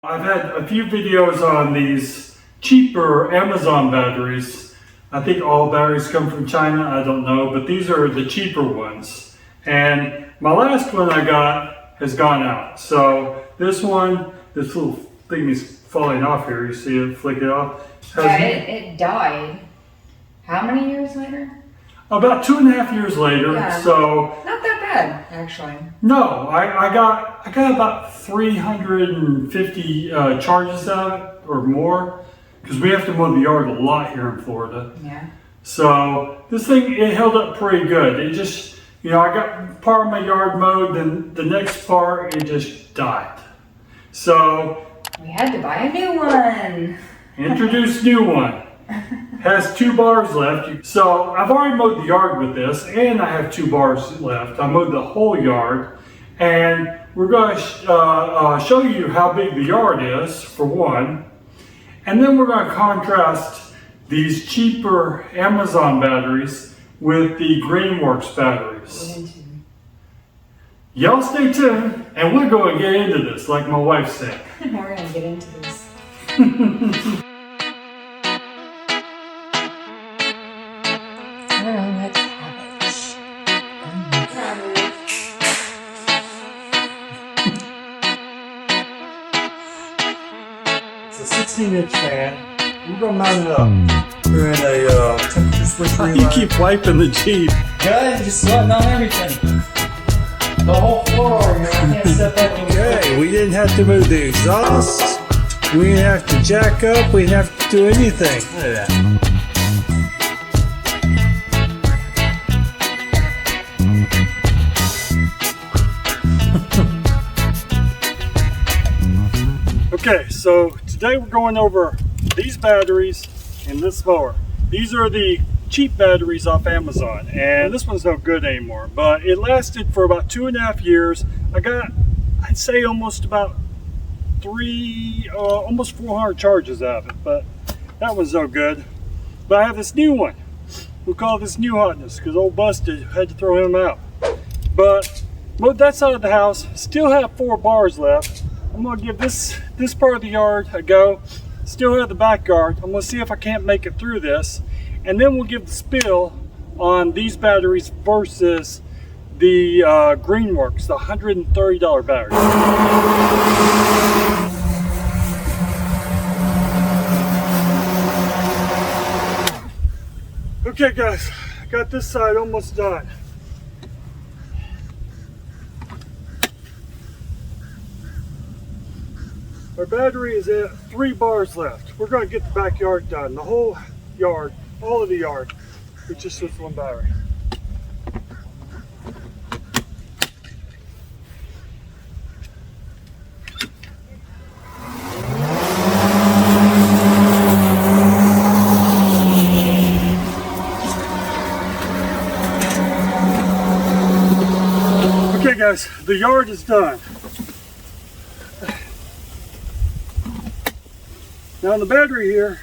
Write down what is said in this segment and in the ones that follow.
I've had a few videos on these cheaper Amazon batteries. I think all batteries come from China, I don't know, but these are the cheaper ones. And my last one I got has gone out. So this one, this little thing is falling off here. You see it flick it off? Yeah, it died. How many years later? About 2.5 years later, yeah. So not that bad, actually. No, I got about 350 charges out of it or more, because we have to mow the yard a lot here in Florida. Yeah. So this thing, it held up pretty good. It just, I got part of my yard mowed, then the next part it just died. So we had to buy a new one. Introduce new one. Has 2 bars left. So I've already mowed the yard with this, and I have 2 bars left. I mowed the whole yard, and we're going to show you how big the yard is, for one. And then we're going to contrast these cheaper Amazon batteries with the Greenworks batteries. Y'all stay tuned, and we're going to get into this, like my wife said. We're going to get into this. Let's have it. It's a 16-inch fan. We're going to mount it up. We're in a temperature switch relay. You keep wiping the Jeep. Good, just sweating on everything. The whole floor, I can't step up and Okay, we didn't have to move the exhaust. We didn't have to jack up. We didn't have to do anything. Look at that. Okay, so today we're going over these batteries and this mower. These are the cheap batteries off Amazon, and this one's no good anymore, but it lasted for about 2.5 years. I got, I'd say, almost about almost 400 charges out of it, but that one's no good. But I have this new one. We'll call this new hotness, because old Busted had to throw him out. But mowed that side of the house, still have 4 bars left. I'm going to give this part of the yard a go. Still have the backyard. I'm going to see if I can't make it through this. And then we'll give the spill on these batteries versus the Greenworks, the $130 battery. Okay guys, I got this side almost done. Our battery is at 3 bars left. We're going to get the backyard done. The whole yard, all of the yard, with just this one battery. Okay guys, the yard is done. Now on the battery here,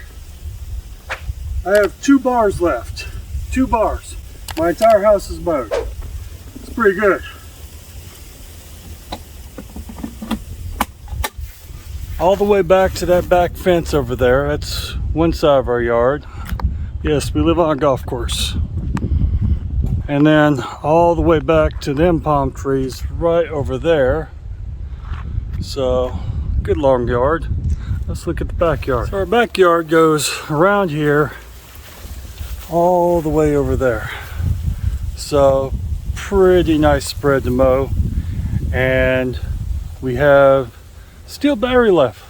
I have 2 bars left. 2 bars. My entire house is mowed. It's pretty good. All the way back to that back fence over there. That's one side of our yard. Yes, we live on a golf course. And then all the way back to them palm trees right over there. So, good long yard. Let's look at the backyard. So our backyard goes around here all the way over there. So pretty nice spread to mow, and we have still battery left.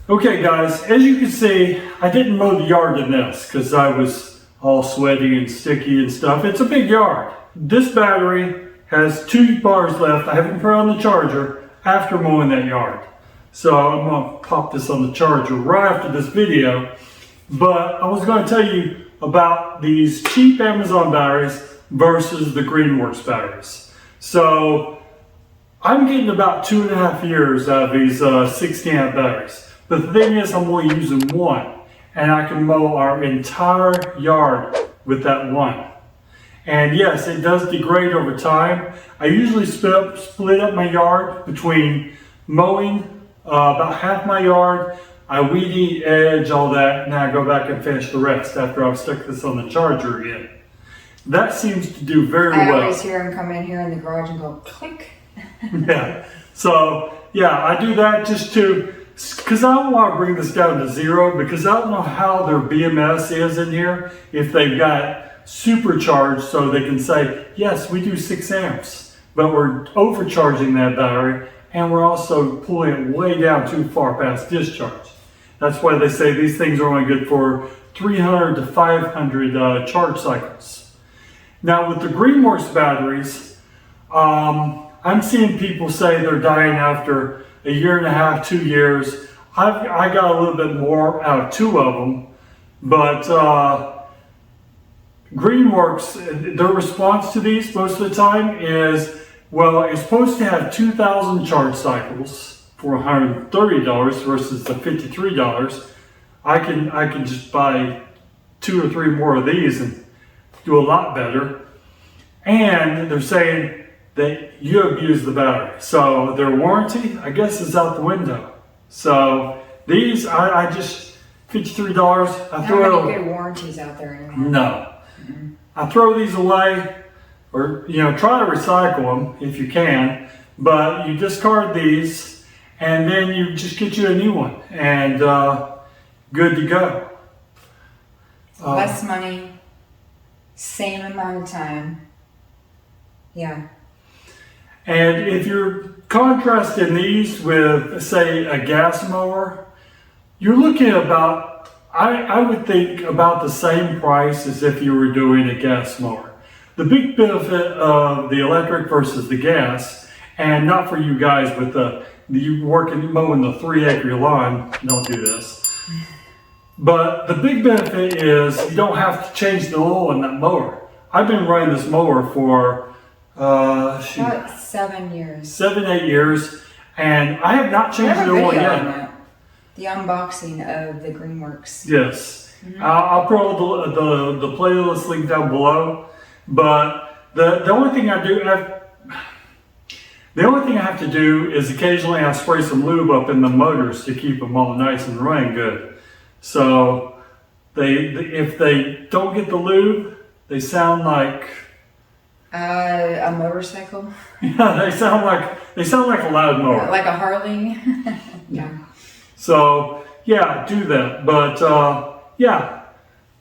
Okay guys, as you can see, I didn't mow the yard in this because I was all sweaty and sticky and stuff. It's a big yard. This battery has 2 bars left. I haven't put on the charger after mowing that yard. So I'm going to pop this on the charger right after this video. But I was going to tell you about these cheap Amazon batteries versus the Greenworks batteries. So I'm getting about 2.5 years out of these 60 amp batteries. But the thing is, I'm only using one, and I can mow our entire yard with that one. And yes, it does degrade over time. I usually split up my yard between mowing about half my yard. I weed eat, edge, all that, and I go back and finish the rest after I've stuck this on the charger again. That seems to do very well. I always hear him come in here in the garage and go click. Yeah. So yeah, I do that just to, because I don't want to bring this down to 0, because I don't know how their BMS is in here, if they've got supercharged so they can say, yes, we do 6 amps, but we're overcharging that battery and we're also pulling it way down too far past discharge. That's why they say these things are only good for 300 to 500 charge cycles. Now with the Greenworks batteries, I'm seeing people say they're dying after a year and a half, 2 years. I got a little bit more out of 2 of them, but Greenworks, their response to these most of the time is, well, it's supposed to have 2,000 charge cycles for $130 versus the $53. I can just buy 2 or 3 more of these and do a lot better. And they're saying that you abuse the battery. So their warranty, I guess, is out the window. So these, I just, $53, I throw it Not away. many good warranties out there anymore. No. I throw these away, or try to recycle them if you can, but you discard these and then you just get you a new one and good to go. Less money, same amount of time. Yeah. And if you're contrasting these with, say, a gas mower, you're looking at about, I would think, about the same price as if you were doing a gas mower. The big benefit of the electric versus the gas, and not for you guys, but you working mowing the 3-acre lawn, don't do this. But the big benefit is you don't have to change the oil in that mower. I've been running this mower for About 7 years. 7, 8 years, and I have not I changed have the a oil video on yet. that. The unboxing of the Greenworks. Yes, I'll put the playlist link down below. But the only thing I do, the only thing I have to do is occasionally I spray some lube up in the motors to keep them all nice and running good. So if they don't get the lube, they sound like A motorcycle. yeah, they sound like a loud mower. Like a Harley. Yeah. So yeah, do that. But yeah,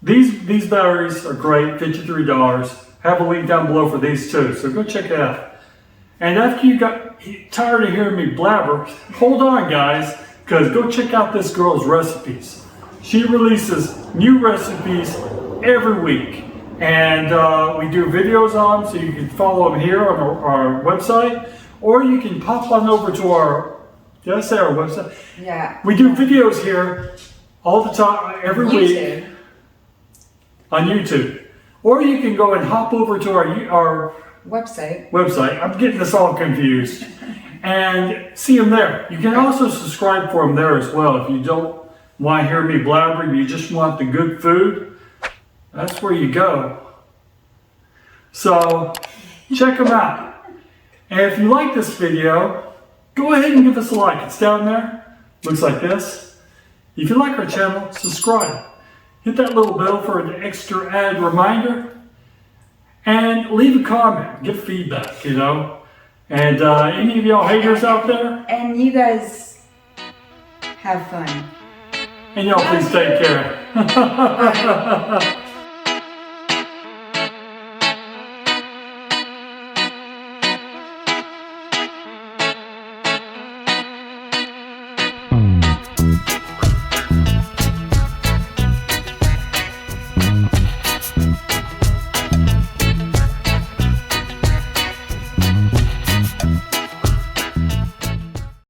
these batteries are great, $53. Have a link down below for these too. So go check it out. And after you got tired of hearing me blabber, hold on guys, because go check out this girl's recipes. She releases new recipes every week. And we do videos on them, so you can follow them here on our website, or you can pop on over to our, did I say our website? Yeah. We do videos here all the time, every week on YouTube. Or you can go and hop over to our Website. I'm getting this all confused. And see them there. You can also subscribe for them there as well. If you don't want to hear me blabbering, you just want the good food, that's where you go. So check them out. And if you like this video, go ahead and give us a like. It's down there. Looks like this. If you like our channel, subscribe. Hit that little bell for an extra ad reminder. And leave a comment. Give feedback, And any of y'all haters out there, And you guys have fun. and y'all please take care.